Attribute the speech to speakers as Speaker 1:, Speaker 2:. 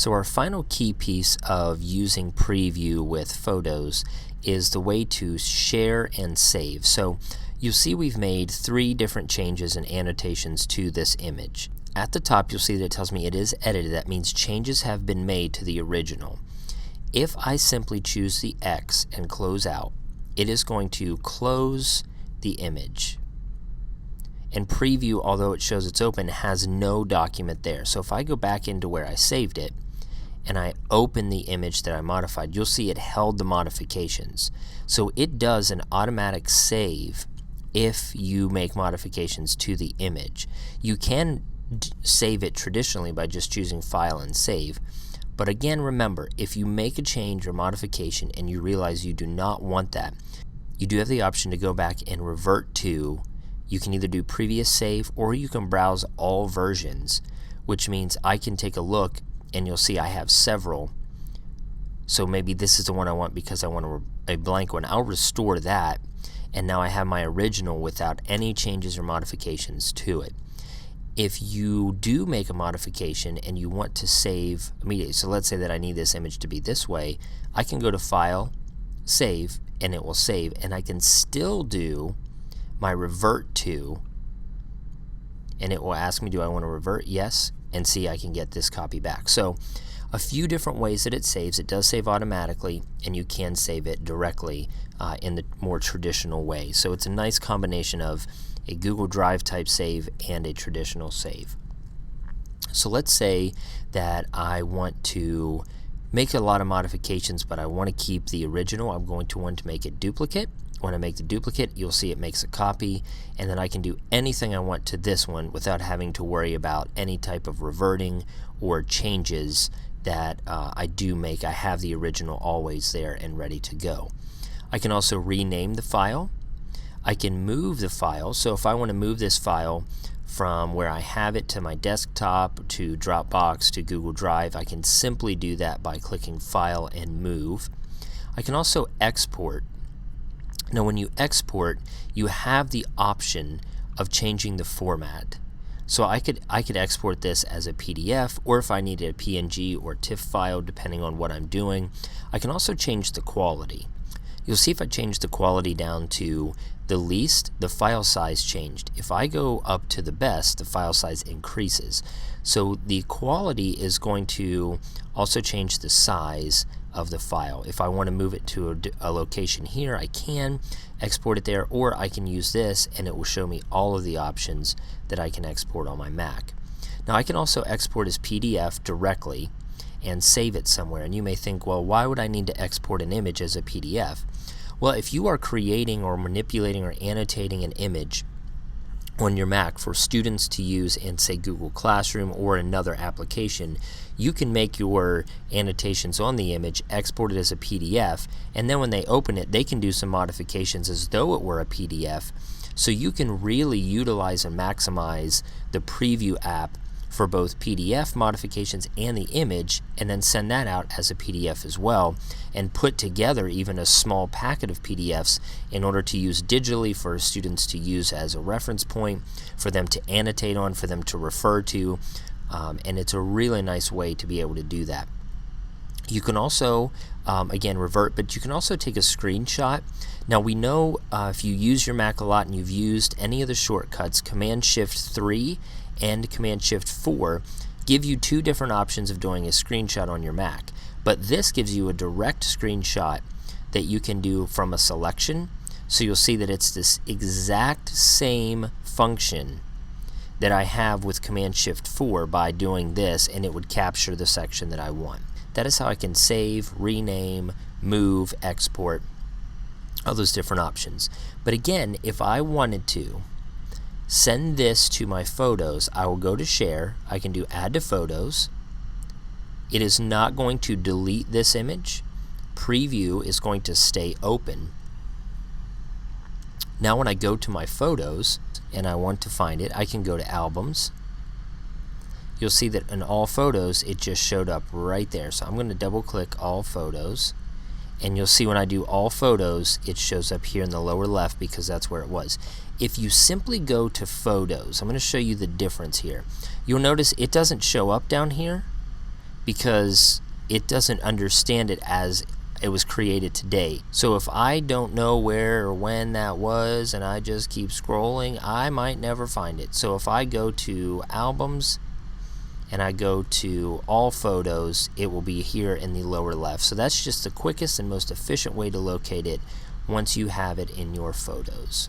Speaker 1: So our final key piece of using Preview with photos is the way to share and save. So you'll see we've made 3 different changes and annotations to this image. At the top you'll see that it tells me it is edited. That means changes have been made to the original. If I simply choose the X and close out, it is going to close the image. And Preview, although it shows it's open, has no document there. So if I go back into where I saved it and I open the image that I modified, you'll see it held the modifications. So it does an automatic save if you make modifications to the image. You can save it traditionally by just choosing File and Save. But again, remember, if you make a change or modification and you realize you do not want that, you do have the option to go back and revert to. You can either do previous save or you can browse all versions, which means I can take a look and you'll see I have several. So maybe this is the one I want because I want a blank one. I'll restore that, and now I have my original without any changes or modifications to it. If you do make a modification and you want to save immediately, so let's say that I need this image to be this way, I can go to File, Save, and it will save, and I can still do my revert to, and it will ask me, do I want to revert? Yes, and see, I can get this copy back. So a few different ways that it saves. It does save automatically, and you can save it directly in the more traditional way. So it's a nice combination of a Google Drive type save and a traditional save. So let's say that I want to make a lot of modifications, but I want to keep the original. I'm going to want to make it duplicate. When I make the duplicate, you'll see it makes a copy, and then I can do anything I want to this one without having to worry about any type of reverting or changes that I do make. I have the original always there and ready to go. I can also rename the file. I can move the file. So if I want to move this file from where I have it to my desktop, to Dropbox, to Google Drive, I can simply do that by clicking File and Move. I can also export. Now when you export, you have the option of changing the format. So I could export this as a PDF, or if I needed a PNG or TIFF file, depending on what I'm doing. I can also change the quality. You'll see if I change the quality down to the least, the file size changed. If I go up to the best, the file size increases. So the quality is going to also change the size of the file. If I want to move it to a location here, I can export it there, or I can use this and it will show me all of the options that I can export on my Mac. Now I can also export as PDF directly and save it somewhere, and you may think, well, why would I need to export an image as a PDF? Well, if you are creating or manipulating or annotating an image on your Mac for students to use in, say, Google Classroom or another application, you can make your annotations on the image, export it as a PDF, and then when they open it, they can do some modifications as though it were a PDF. So you can really utilize and maximize the Preview app for both PDF modifications and the image, and then send that out as a PDF as well, and put together even a small packet of PDFs in order to use digitally for students to use as a reference point, for them to annotate on, for them to refer to, and it's a really nice way to be able to do that. You can also, again, revert, but you can also take a screenshot. Now we know if you use your Mac a lot and you've used any of the shortcuts, Command-Shift-3 and Command-Shift-4 give you 2 different options of doing a screenshot on your Mac. But this gives you a direct screenshot that you can do from a selection. So you'll see that it's this exact same function that I have with Command-Shift-4 by doing this, and it would capture the section that I want. That is how I can save, rename, move, export, all those different options. But again, if I wanted to send this to my photos, I will go to Share. I can do Add to Photos. It is not going to delete this image. Preview is going to stay open. Now when I go to my photos and I want to find it, I can go to Albums. You'll see that in All Photos it just showed up right there. So I'm going to double click All Photos, and you'll see when I do All Photos it shows up here in the lower left because that's where it was. If you simply go to Photos, I'm going to show you the difference here. You'll notice it doesn't show up down here because it doesn't understand it as it was created today. So if I don't know where or when that was and I just keep scrolling, I might never find it. So if I go to albums and I go to all photos, it will be here in the lower left. So that's just the quickest and most efficient way to locate it once you have it in your photos.